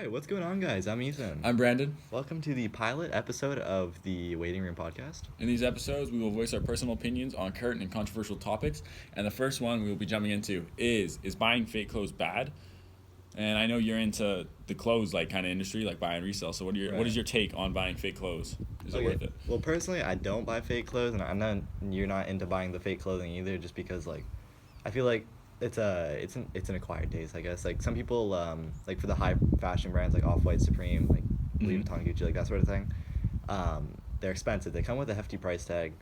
right, what's going on, guys? I'm Ethan. I'm Brandon. Welcome to the pilot episode of the Waiting Room podcast. In these episodes, we will voice our personal opinions on current and controversial topics. And the first one we will be jumping into is buying fake clothes bad? And I know you're into the clothes kind of industry, like buy and resell. So what is your take on buying fake clothes? Is it worth it? Well, personally, I don't buy fake clothes, and you're not into buying the fake clothing either, just because I feel like it's an acquired taste, I guess. Like some people, like for the high fashion brands like Off-White, Supreme, like Louis Vuitton, Gucci, like that sort of thing, they're expensive. They come with a hefty price tag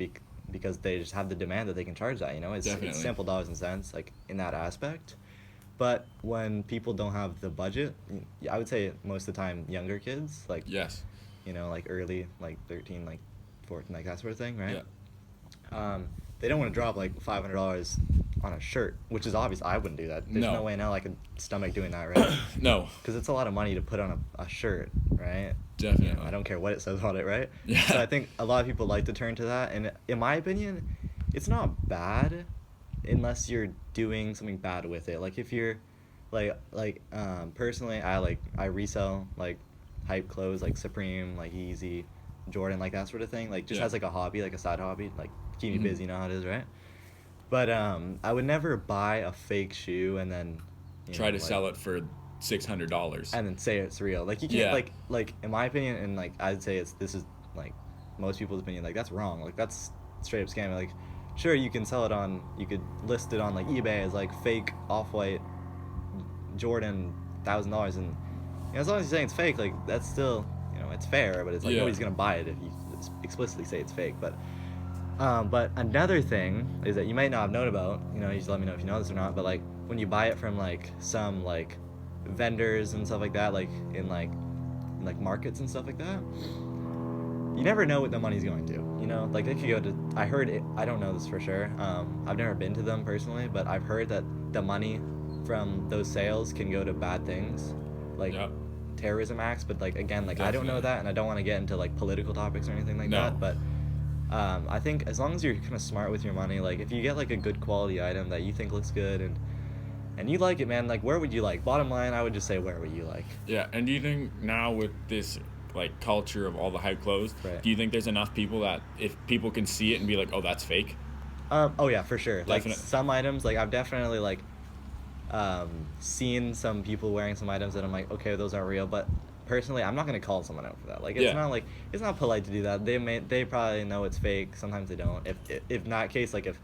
because they just have the demand that they can charge that. It's simple dollars and cents, like in that aspect. But when people don't have the budget, I would say most of the time younger kids, Yes. Like early, like 13, like 14, like that sort of thing, right? Yeah. They don't want to drop like $500 on a shirt, which is obvious. I wouldn't do that. There's no way in hell I could stomach doing that, right? No. Because it's a lot of money to put on a shirt, right? Definitely. I don't care what it says on it, right? Yeah. So I think a lot of people like to turn to that, and in my opinion, it's not bad unless you're doing something bad with it. Like if you're personally, I resell like hype clothes like Supreme, like Yeezy, Jordan, like that sort of thing, like just as like a hobby, like a side hobby, like keep me busy, you know how it is, right? But I would never buy a fake shoe and then try to sell it for $600 and then say it's real. Like you can't like in my opinion, and like I'd say this is like most people's opinion, like that's wrong. Like that's straight up scamming. Like sure, you can sell it on, you could list it on like eBay as like fake Off-White Jordan $1,000, and as long as you're saying it's fake, like that's still it's fair, but it's like nobody's gonna buy it if you explicitly say it's fake. But another thing is that you might not have known about, you just let me know if you know this or not, but like when you buy it from like some like vendors and stuff like that, like in markets and stuff like that, you never know what the money's going to, like they could go to, I heard it, I don't know this for sure, I've never been to them personally, but I've heard that the money from those sales can go to bad things, like terrorism acts, but like again, like I don't know that, and I don't want to get into like political topics or anything like that, but I think as long as you're kind of smart with your money, like if you get like a good quality item that you think looks good and you like it, man, like where would you like? Bottom line, I would just say where would you like? Yeah, and do you think now with this like culture of all the hype clothes, do you think there's enough people that if people can see it and be like, oh, that's fake? Oh yeah, for sure. Definitely. Like some items, like I've definitely like seen some people wearing some items that I'm like, okay, those aren't real, but personally, I'm not gonna call someone out for that. Like it's not polite to do that. They probably know it's fake. Sometimes they don't. If in that case, like if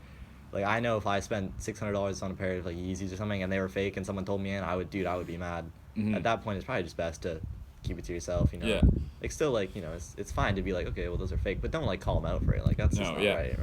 I know if I spent $600 on a pair of like Yeezys or something and they were fake and someone told me, and I would be mad. At that point, it's probably just best to keep it to yourself. Yeah. Like still like it's fine to be like, okay, well those are fake, but don't like call them out for it. Like that's just not right.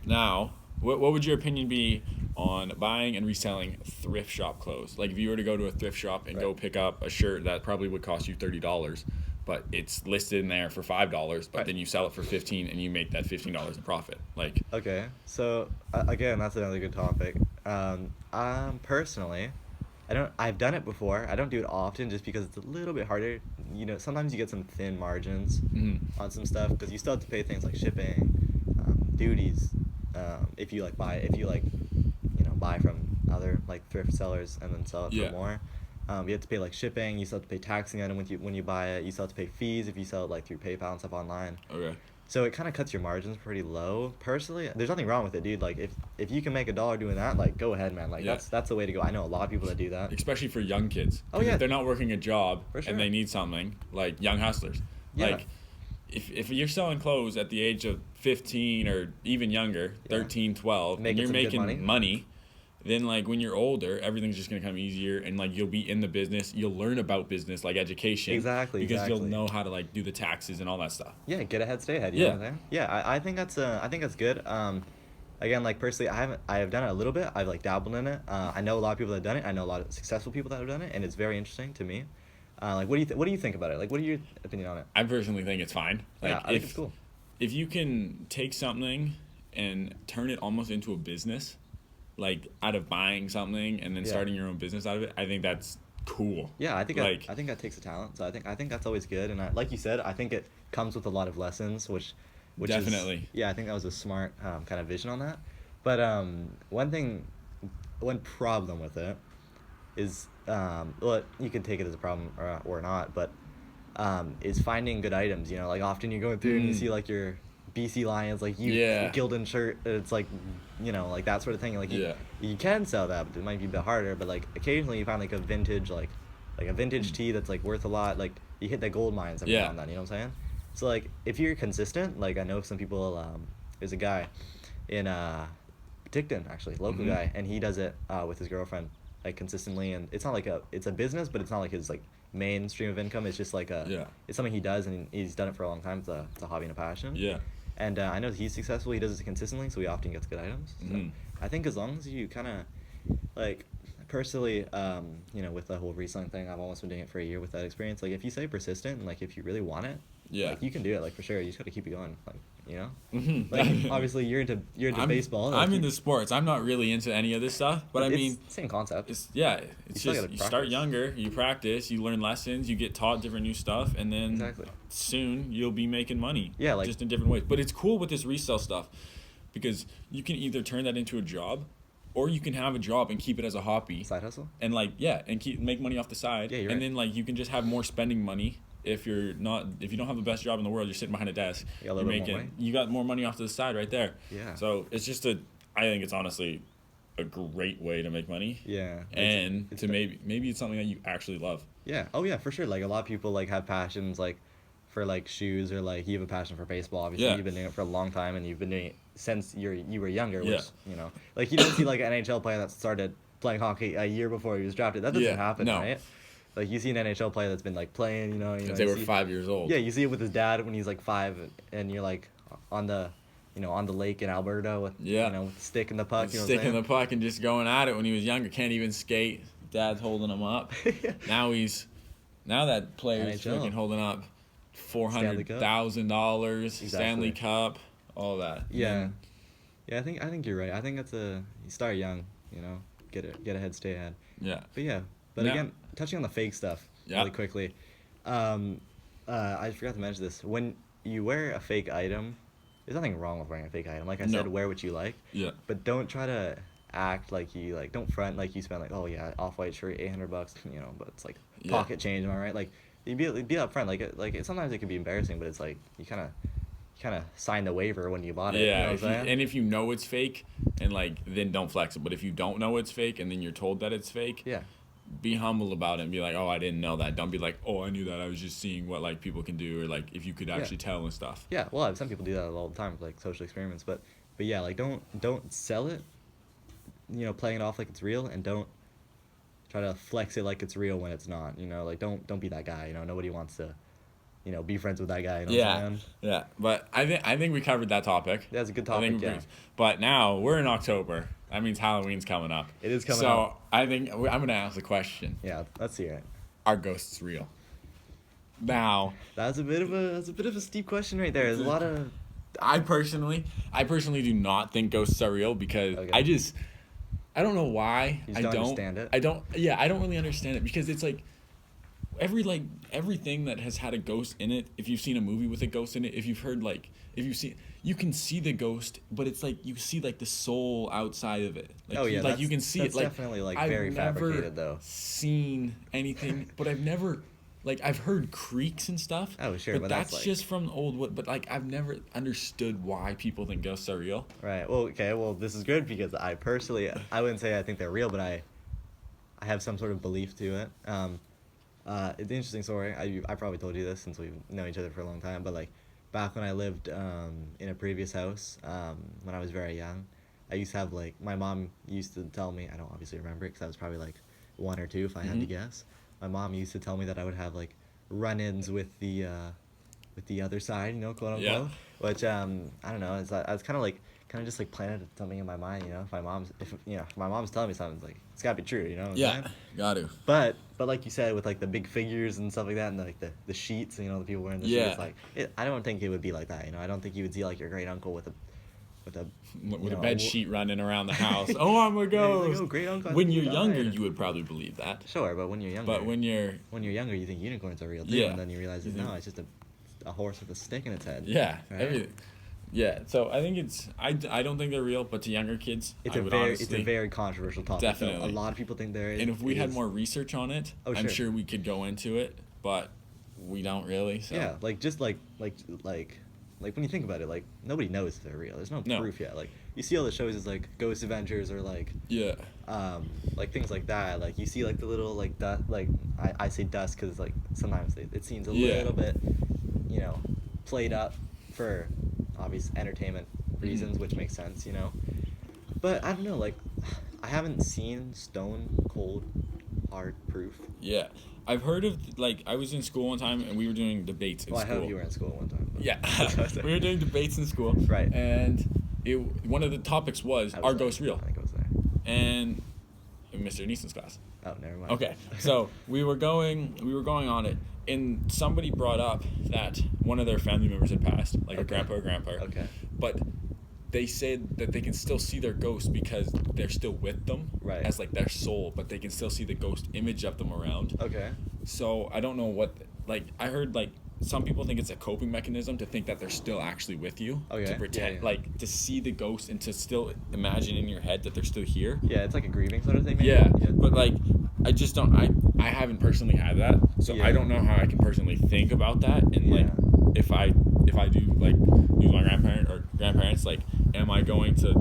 Now, what would your opinion be on buying and reselling thrift shop clothes? Like if you were to go to a thrift shop and go pick up a shirt that probably would cost you $30, but it's listed in there for $5, but then you sell it for $15 and you make that $15 in profit. Like okay, so again, that's another good topic. Personally, I've done it before. I don't do it often just because it's a little bit harder. Sometimes you get some thin margins on some stuff because you still have to pay things like shipping, duties. If you buy from other like thrift sellers and then sell it for more, you have to pay like shipping. You still have to pay taxing on it when you buy it. You still have to pay fees if you sell it like through PayPal and stuff online. Okay. So it kind of cuts your margins pretty low. Personally, there's nothing wrong with it, dude. Like if you can make $1 doing that, like go ahead, man. Like that's the way to go. I know a lot of people that do that, especially for young kids. Oh yeah, if they're not working a job sure. and they need something, like young hustlers. Yeah. Like if you're selling clothes at the age of 15 or even younger, 13, 12, and you're making money, then like when you're older, everything's just gonna come easier, and like you'll be in the business, you'll learn about business like education, because you'll know how to like do the taxes and all that stuff. Yeah, get ahead, stay ahead. You know what I'm saying? Yeah, I think that's good. Again, like personally, I have done it a little bit. I've like dabbled in it. I know a lot of people that have done it. I know a lot of successful people that have done it, and it's very interesting to me. Like what do you think about it? Like what are your opinion on it? I personally think it's fine. Like I think it's cool. If you can take something and turn it almost into a business, like out of buying something and then starting your own business out of it, I think that's cool. Yeah, I think that takes a talent. So I think that's always good. And like you said, I think it comes with a lot of lessons, which definitely. I think that was a smart kind of vision on that. But one problem with it is well, you can take it as a problem or not, but is finding good items. You know, like often you're going through and you see like your BC Lions, like Gildan shirt. It's like, you know, like that sort of thing. Like you can sell that, but it might be a bit harder. But like occasionally you find like a vintage like a vintage tee that's like worth a lot. Like you hit the gold mines every now and then. You know what I'm saying? So like if you're consistent, like I know some people. There's a guy in Ticton, actually, local guy, and he does it with his girlfriend like consistently, and it's not like it's a business, but it's not like his like main stream of income. It's just like it's something he does, and he's done it for a long time. It's a hobby and a passion. And I know he's successful. He does it consistently, so he often gets good items. So I think as long as you kind of like personally, you know, with the whole reselling thing, I've almost been doing it for a year with that experience. Like if you stay persistent and like if you really want it, like you can do it, like for sure. You just got to keep it going, like, you know. Like obviously you're into baseball. Like, I'm into sports. I'm not really into any of this stuff, but I mean, same concept. It's just you start younger, you practice, you learn lessons, you get taught different new stuff, and then soon you'll be making money. Yeah, like just in different ways. But it's cool with this resale stuff because you can either turn that into a job, or you can have a job and keep it as a hobby, side hustle, and like make money off the side, and then like you can just have more spending money. If you don't have the best job in the world, you're sitting behind a desk. You got more money off to the side right there. Yeah. So it's just I think it's honestly a great way to make money. Yeah. And it's maybe it's something that you actually love. Yeah. Oh yeah, for sure. Like a lot of people like have passions like for like shoes, or like you have a passion for baseball. Obviously, you've been doing it for a long time, and you've been doing it since you were younger. Which you know, like you don't see like an NHL player that started playing hockey a year before he was drafted. That doesn't happen, right? Like you see an NHL player that's been like playing, you know, they were 5 years old. Yeah, you see it with his dad when he's like 5, and you're like on the lake in Alberta with with the stick and the puck, stick and the puck, and just going at it when he was younger. Can't even skate. Dad's holding him up. Now that player's freaking holding up $400,000 Stanley Cup, all that. Yeah, I think you're right. I think that's you start young, you know, get ahead, stay ahead. Yeah, but again, touching on the fake stuff really quickly, I forgot to mention this. When you wear a fake item, there's nothing wrong with wearing a fake item. Like I said, wear what you like. Yeah. But don't try to act like you like. Don't front like you spent like, oh yeah, off-white shirt, $800, you know, but it's like pocket change. Am I right? Like you be upfront. Like sometimes it can be embarrassing, but it's like you kind of signed the waiver when you bought it. Yeah. You know and if you know it's fake, and like then don't flex it. But if you don't know it's fake, and then you're told that it's fake. Yeah. Be humble about it and be like, oh, I didn't know that. Don't be like, oh, I knew that. I was just seeing what like people can do, or like if you could actually tell and stuff. Yeah, well, some people do that all the time, like social experiments. But yeah, like don't sell it, you know, playing it off like it's real, and don't try to flex it like it's real when it's not. You know, like don't be that guy. You know, nobody wants to, you know, be friends with that guy. You know what I'm saying? Yeah. But I think we covered that topic. That's a good topic. But now we're in October. That means Halloween's coming up. It is coming up. So I think I'm going to ask a question. Yeah, let's hear it. Are ghosts real? Now, that's a bit of a steep question right there. There's a lot of. I personally do not think ghosts are real because I don't know why. You just don't understand it. I don't really understand it because it's like everything that has had a ghost in it. If you've seen a movie with a ghost in it, if you can see the ghost, but it's like you see like the soul outside of it. Like, you can see it. Like definitely like very fabricated though. Seen anything, but I've heard creaks and stuff. Oh sure, but that's like, just from old wood. But like I've never understood why people think ghosts are real. Right. Well, okay. Well, this is good because I wouldn't say I think they're real, but I have some sort of belief to it. It's an interesting story. I probably told you this since we've known each other for a long time, but like. Back when I lived in a previous house, when I was very young, I used to have like my mom used to tell me, I don't obviously remember it because I was probably like 1 or 2 if I had to guess. My mom used to tell me that I would have like run-ins with the other side, you know, quote unquote. Which I don't know. I was kind of just like planted something in my mind, you know. If my mom's telling me something, it's like it's gotta be true, you know. Got to. But like you said, with like the big figures and stuff like that, and like the sheets, you know, the people wearing the sheets, like I don't think it would be like that, you know. I don't think you would see like your great uncle with a bed sheet running around the house. Oh, I'm a ghost. Like, oh, great uncle. When you're younger, you would probably believe that. Sure, but when you're younger. But when you're younger, you think unicorns are real too, and then you realize no, it's just a horse with a stick in its head. Yeah. Right? Yeah, so I think I don't think they're real, but to younger kids, it's a very controversial topic. Definitely. So a lot of people think there is. And if we had more research on it, I'm sure we could go into it, but we don't really. So. Yeah, like just like when you think about it, like nobody knows if they're real. There's no proof yet. Like you see all the shows as like Ghost Adventures or like like things like that. Like you see like the little like like I say dust because like sometimes it seems a little bit, played up for obvious entertainment reasons, which makes sense, But I don't know, like I haven't seen stone cold hard proof. Yeah. I've heard of, like, I was in school one time, and we were doing debates in school. I hope you were in school one time. Yeah. We were doing debates in school. Right. And one of the topics was, are ghosts real? I think I was there. And in Mr. Neeson's class. Oh, never mind. Okay. So we were going on it, and somebody brought up that one of their family members had passed, like a grandpa or grandpa. Okay. But they said that they can still see their ghost because they're still with them as like their soul, but they can still see the ghost image of them around. Okay. So I don't know what, like I heard like some people think it's a coping mechanism to think that they're still actually with you. To pretend like to see the ghost and to still imagine in your head that they're still here. Yeah, it's like a grieving sort of thing. Maybe. Yeah, but like I just don't. I haven't personally had that, so I don't know how I can personally think about that. And like if I do like lose my grandparents, like am I going to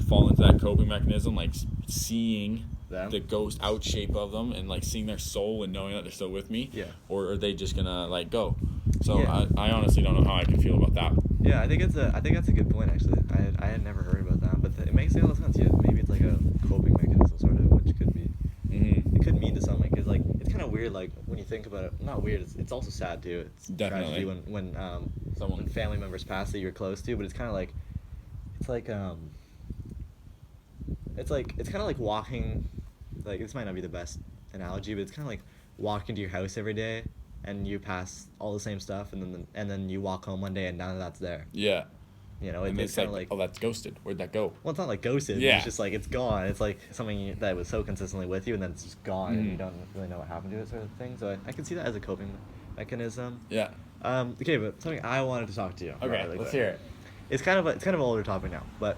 fall into that coping mechanism, like seeing the ghost out shape of them and like seeing their soul and knowing that they're still with me? Yeah. Or are they just gonna like go? So I honestly don't know how I can feel about that. Yeah, I think that's a good point actually. I had never heard about that, but it makes a lot of sense. Yeah, maybe it's like a coping mechanism sort of, which could be. Mm-hmm. It could mean to something because like it's kind of weird. Like when you think about it, not weird. It's also sad too. It's definitely tragedy when family members pass that you're close to, but it's kind of like it's kind of like walking. Like this might not be the best analogy, but it's kind of like walking to your house every day and you pass all the same stuff, and then you walk home one day and none of that's there. Yeah. It's kind of like, oh, that's ghosted. Where'd that go? Well, it's not like ghosted. Yeah. It's just like it's gone. It's like something that was so consistently with you, and then it's just gone, and you don't really know what happened to it, sort of thing. So I can see that as a coping mechanism. Yeah. Okay, but something I wanted to talk to you. Okay, let's hear it. It's kind of an older topic now, but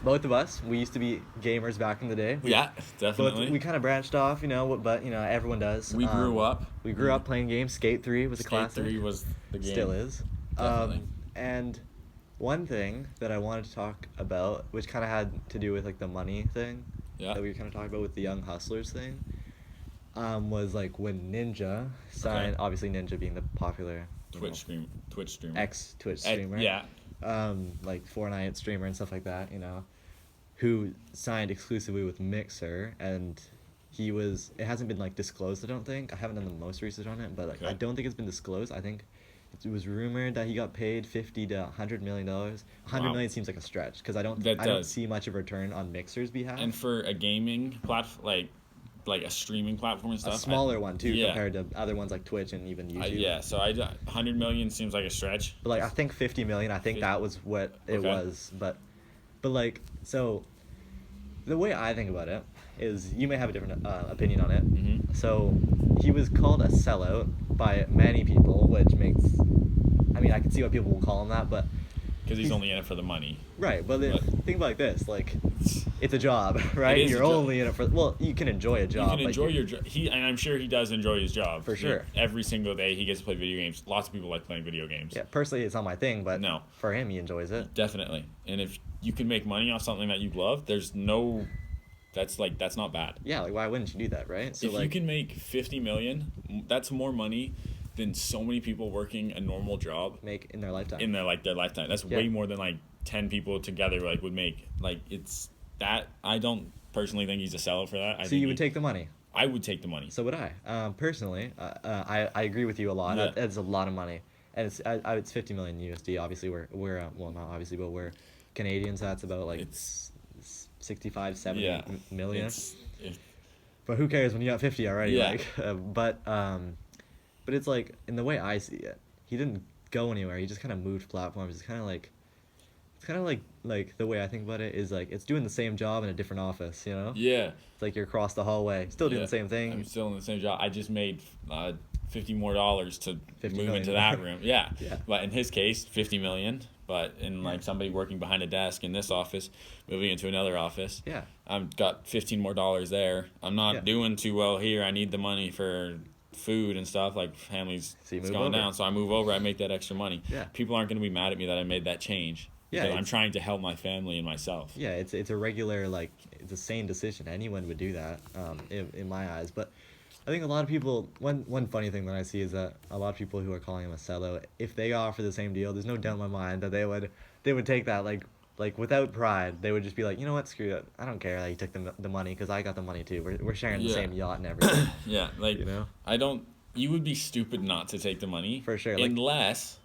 both of us, we used to be gamers back in the day. Definitely. We kind of branched off, but everyone does. We grew up. We grew up playing games. Skate 3 was a classic. Skate 3 was the game. Still is. Definitely. And one thing that I wanted to talk about, which kind of had to do with like the money thing that we were kind of talking about with the young hustlers thing, was like when Ninja signed, obviously Ninja being the popular Twitch streamer, ex-Twitch streamer, like Fortnite streamer and stuff like that, who signed exclusively with Mixer, and it hasn't been like disclosed. I don't think. I haven't done the most research on it, but like I don't think it's been disclosed. I think it was rumored that he got paid $50 to $100 million. $100 million seems like a stretch because I don't see much of a return on Mixer's behalf. And for a gaming platform, like a streaming platform and stuff, a smaller one too compared to other ones like Twitch and even YouTube. So $100 million seems like a stretch. But like I think $50 million. I think that was what it was. But like so, the way I think about it is you may have a different opinion on it. Mm-hmm. So he was called a sellout by many people, which makes, I mean, I can see why people will call him that, but because he's only in it for the money. Right, but think about it like this, like it's a job, right? You're only in it for, well, you can enjoy a job. You can enjoy your job. And I'm sure he does enjoy his job. For sure. Every single day he gets to play video games. Lots of people like playing video games. Yeah, personally it's not my thing, but for him he enjoys it. Definitely. And if you can make money off something that you love, that's not bad. Yeah, like why wouldn't you do that, right? So if you can make $50 million, that's more money than so many people working a normal job make in their lifetime. In their lifetime. That's way more than like 10 people together would make. Like it's that I don't personally think he's a sellout for that. So you would take the money? I would take the money. So would I. Personally, I agree with you a lot. Yeah. That's a lot of money. And it's 50 million USD. Obviously we're well, not obviously, but we're Canadians. That's about like it's 65, 70 million. But who cares when you got 50 already? Yeah. But it's like, in the way I see it, he didn't go anywhere. He just kind of moved platforms. It's kind of like the way I think about it is like it's doing the same job in a different office, Yeah. It's like you're across the hallway, still doing the same thing. I'm still in the same job. I just made $50 more to move into that room. Yeah. But in his case, $50 million. But in like somebody working behind a desk in this office, moving into another office, I've got $15 more there. I'm not doing too well here. I need the money for food and stuff. Like family's going down, so I move over. I make that extra money. People aren't going to be mad at me that I made that change. Because I'm trying to help my family and myself. Yeah, it's a regular, like, it's a sane decision. Anyone would do that, in my eyes. But I think a lot of people, one funny thing that I see is that a lot of people who are calling him a sellout, if they offer the same deal, there's no doubt in my mind that they would take that, like without pride. They would just be like, you know what, screw it. I don't care that you took the money, because I got the money too. We're sharing the same yacht and everything. Like, you know? You would be stupid not to take the money. For sure. Unless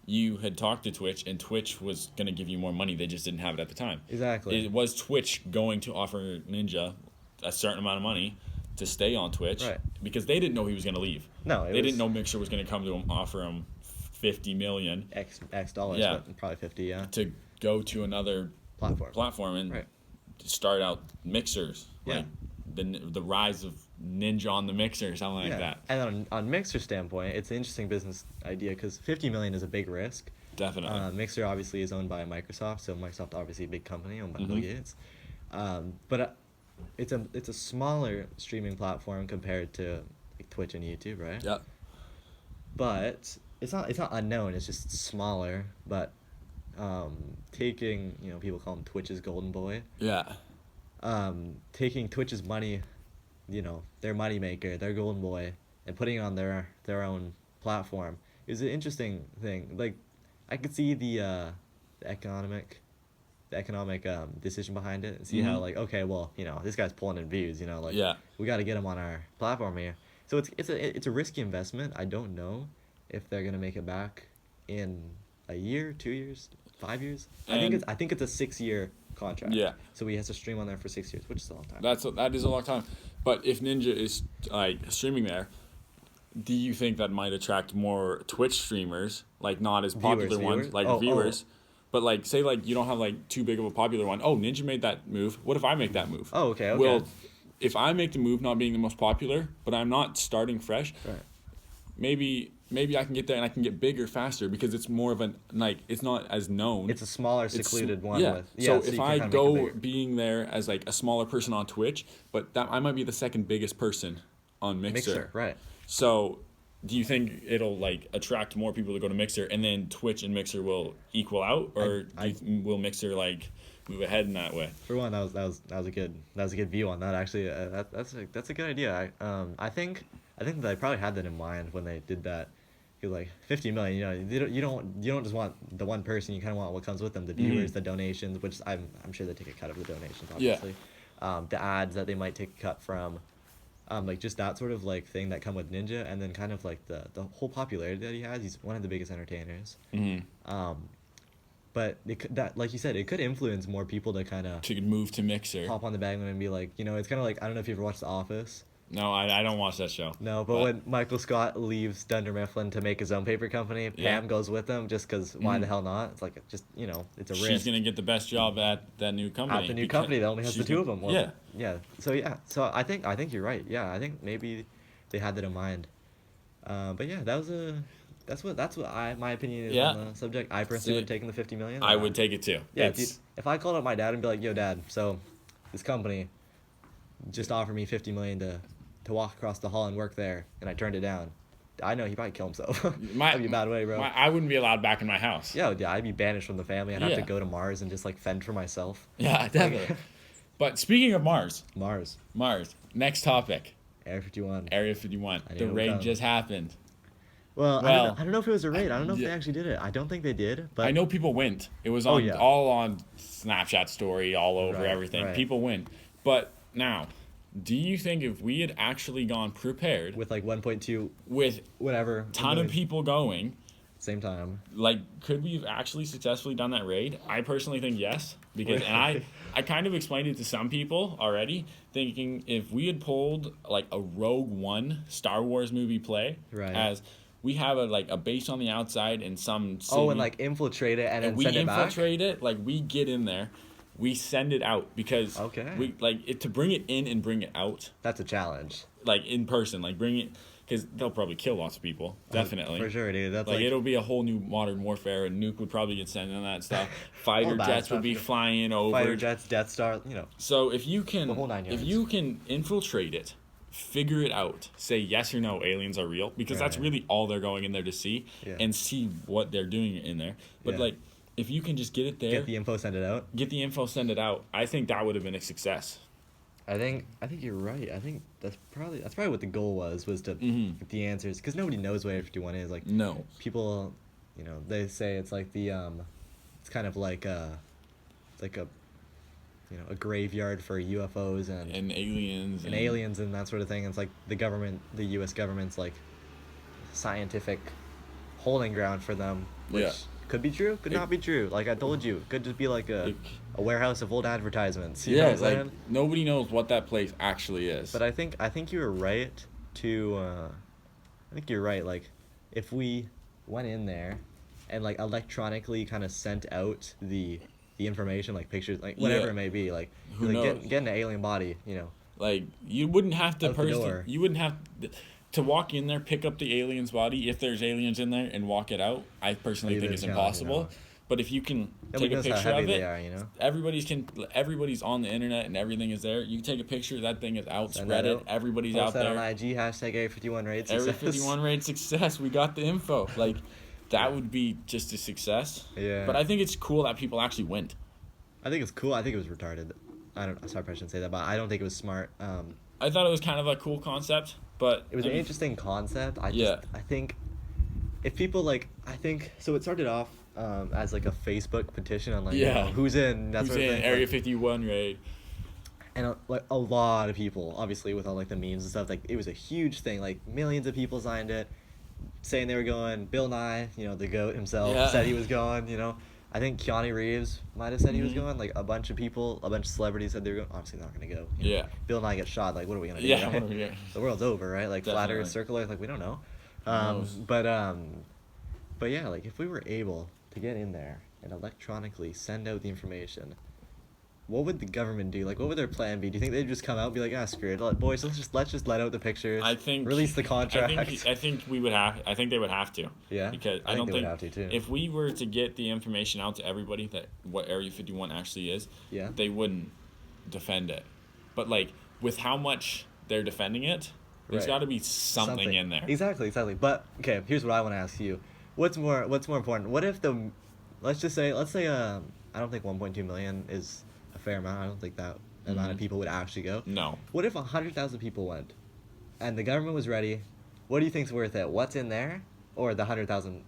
you had talked to Twitch and Twitch was going to give you more money. They just didn't have it at the time. Exactly. It was Twitch going to offer Ninja a certain amount of money to stay on Twitch, because they didn't know he was going to leave. No, they didn't know Mixer was going to come to him, offer him $50 million. X dollars, but probably 50, to go to another platform and start out Mixers. Like the rise of Ninja on the Mixer or something like that. And on Mixer standpoint, it's an interesting business idea because $50 million is a big risk. Definitely. Mixer obviously is owned by Microsoft, so Microsoft obviously a big company owned by Bill Gates. But it's a smaller streaming platform compared to like Twitch and YouTube, right? Yep. But it's not unknown. It's just smaller. But taking, people call him Twitch's golden boy. Yeah. Taking Twitch's money, their money maker, their golden boy, and putting it on their own platform is an interesting thing. Like, I could see the economic decision behind it, and see how, like, okay, well, this guy's pulling in views, we got to get him on our platform here. So it's a risky investment. I don't know if they're gonna make it back in a year, 2 years, 5 years. I think it's a 6-year contract. Yeah. So he has to stream on there for 6 years, which is a long time. That is a long time. But if Ninja is like streaming there, do you think that might attract more Twitch streamers, like not as popular ones, like viewers? But like, say like you don't have like too big of a popular one. Oh, Ninja made that move. What if I make that move? Oh, okay. Well, if I make the move, not being the most popular, but I'm not starting fresh, maybe I can get there and I can get bigger faster because it's more of it's not as known. It's a smaller, secluded one. So if I go being there as like a smaller person on Twitch, but that I might be the second biggest person on Mixer. Right. So do you think it'll like attract more people to go to Mixer, and then Twitch and Mixer will equal out, or will Mixer like move ahead in that way? For one, that was a good view on that. Actually, that's a good idea. I think that they probably had that in mind when they did that. Like $50 million, you don't just want the one person. You kind of want what comes with them, the viewers, the donations, which I'm sure they take a cut of the donations, obviously. The ads that they might take a cut from, like just that sort of like thing that come with Ninja, and then kind of like the whole popularity that he has. He's one of the biggest entertainers. But that, like you said, it could influence more people to kind of move to Mixer, hop on the bandwagon and be like, it's kind of like, I don't know if you ever watched The Office. No, I don't watch that show. No, but when Michael Scott leaves Dunder Mifflin to make his own paper company, Pam goes with him just because why the hell not? It's like, it's a risk. She's going to get the best job at that new company. At the new company that only has the two of them. Well, So I think you're right. Yeah, I think maybe they had that in mind. But yeah, that's what my opinion is on the subject. I personally would have taken the $50 million. I would take it too. Yeah, if I called up my dad and be like, yo, Dad, so this company just offered me $50 million to walk across the hall and work there, and I turned it down, I know he'd probably kill himself. That'd be a bad way, bro. I wouldn't be allowed back in my house. Yeah, I'd be banished from the family. I'd have to go to Mars and just like fend for myself. Yeah, definitely. But speaking of Mars. Next topic. Area 51. The raid just happened. Well, I don't know if it was a raid. I don't know if they actually did it. I don't think they did. But I know people went. It was all on Snapchat story, all over everything. Right. People went. But now, do you think if we had actually gone prepared with like 1.2 with whatever ton of people going same time, like could we have actually successfully done that raid? I personally think yes, because and I kind of explained it to some people already, thinking if we had pulled like a Rogue One Star Wars movie play as we have a base on the outside in some city, and like infiltrate it and then we send it back? infiltrate it, like we get in there. We send it out because we to bring it in and bring it out. That's a challenge. Like in person, like bring it, because they'll probably kill lots of people. Definitely. For sure, dude. That's like it'll be a whole new modern warfare. A nuke would probably get sent and that stuff. Fighter jets would be flying over. Fighter jets, Death Star, So if you can, the whole 9 yards. If you can infiltrate it, figure it out, say yes or no, aliens are real, because that's really all they're going in there to see, and see what they're doing in there. But like, if you can just get it there, get the info, send it out. I think that would have been a success. I think you're right. I think that's probably what the goal was to get the answers, because nobody knows what Area 51 is. Like, no, people, they say it's like the it's kind of like a a graveyard for UFOs and aliens and that sort of thing. It's like the U.S. government's like scientific holding ground for them, which could be true, could not be true. Like I told you, it could just be like a warehouse of old advertisements. You know what I'm saying? Nobody knows what that place actually is. But I think you were right to. I think you're right. Like, if we went in there and like electronically kind of sent out the information, like pictures, like whatever it may be, like who knows? Get an alien body, Like, you wouldn't have to you wouldn't have to walk in there, pick up the alien's body if there's aliens in there, and walk it out. I personally think it's impossible. But if you can take a picture of it, everybody's on the internet and everything is there. You take a picture, that thing is out, spread it, everybody's out there. Post that on IG, hashtag Area 51 raid success. Area 51 raid success, we got the info. Like, that would be just a success. Yeah. But I think it's cool that people actually went. I think it's cool. I think it was retarded. Sorry, I shouldn't say that, but I don't think it was smart. I thought it was kind of a cool concept, but it was an interesting concept. I think if people so it started off as like a Facebook petition on like who's in Area 51 raid, and like a lot of people, obviously with all like the memes and stuff, like it was a huge thing. Like millions of people signed it, saying they were going. Bill Nye, the GOAT himself, said he was going. I think Keanu Reeves might have said he was going. Like a bunch of celebrities said they were going. Obviously not going to go. Bill Nye gets shot. Like, what are we going to do? Yeah, right? The world's over, right? Like flat Earth, circular. Like we don't know. But yeah, like if we were able to get in there and electronically send out the information, what would the government do? Like, what would their plan be? Do you think they'd just come out and be like, screw it, boys, let's just let out the pictures. I think release the contract. I think we would have. I think they would have to. Yeah. Because I don't think they would have to too. If we were to get the information out to everybody that what Area 51 actually is, they wouldn't defend it. But like with how much they're defending it, there's got to be something in there. Exactly. But okay, here's what I want to ask you. What's more important? What if let's say I don't think 1.2 million is a fair amount. I don't think that amount of people would actually go. No. What if 100,000 people went, and the government was ready? What do you think's worth it? What's in there, or the 100,000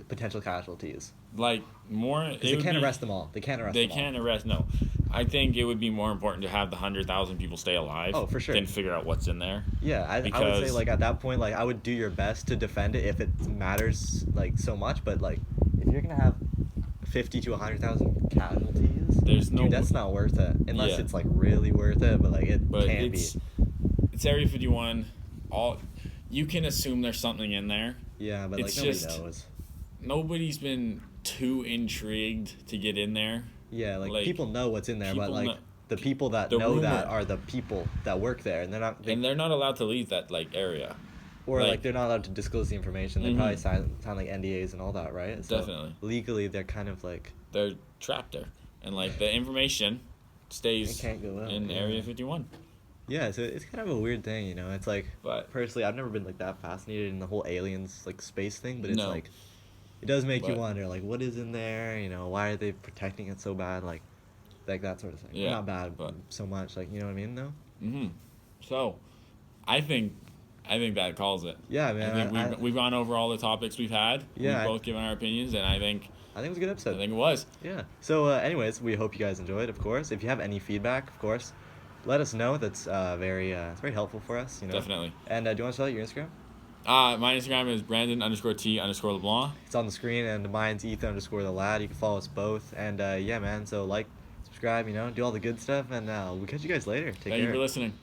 potential casualties? Like more. Because they can't arrest them all. They can't arrest. No. I think it would be more important to have the 100,000 people stay alive. Oh, for sure. Than figure out what's in there. Yeah, I would say like at that point, like I would do your best to defend it if it matters like so much. But like if you're gonna have 50 to 100,000 casualties, that's not worth it unless it's like really worth it. But like can't be. It's Area 51. You can assume there's something in there. Yeah, but it's like nobody knows. Nobody's been too intrigued to get in there. Yeah, like people know what's in there, but like the people that know that are the people that work there, and they're not allowed to leave that like area. Or like they're not allowed to disclose the information. They probably sign like NDAs and all that, right? So definitely. Legally, they're kind of like they're trapped there, and like the information stays can't go out, in Area 51. Yeah, so it's kind of a weird thing, It's like, personally, I've never been like that fascinated in the whole aliens like space thing, but it's like, it does make you wonder, like, what is in there? Why are they protecting it so bad? Like that sort of thing. Yeah, not bad, but so much, like, you know what I mean, though. So, I think that calls it. Yeah, man. I think we've gone over all the topics we've had. Yeah, we've both given our opinions, and I think it was a good episode. I think it was. Yeah. So, anyways, we hope you guys enjoyed. Of course, if you have any feedback, of course, let us know. That's very helpful for us. Definitely. And do you want to spell out your Instagram? My Instagram is Brandon_T_LeBlanc. It's on the screen, and mine's Ethan_the_lad. You can follow us both. And yeah, man. So subscribe. Do all the good stuff, and we'll catch you guys later. Take care. Thank you for listening.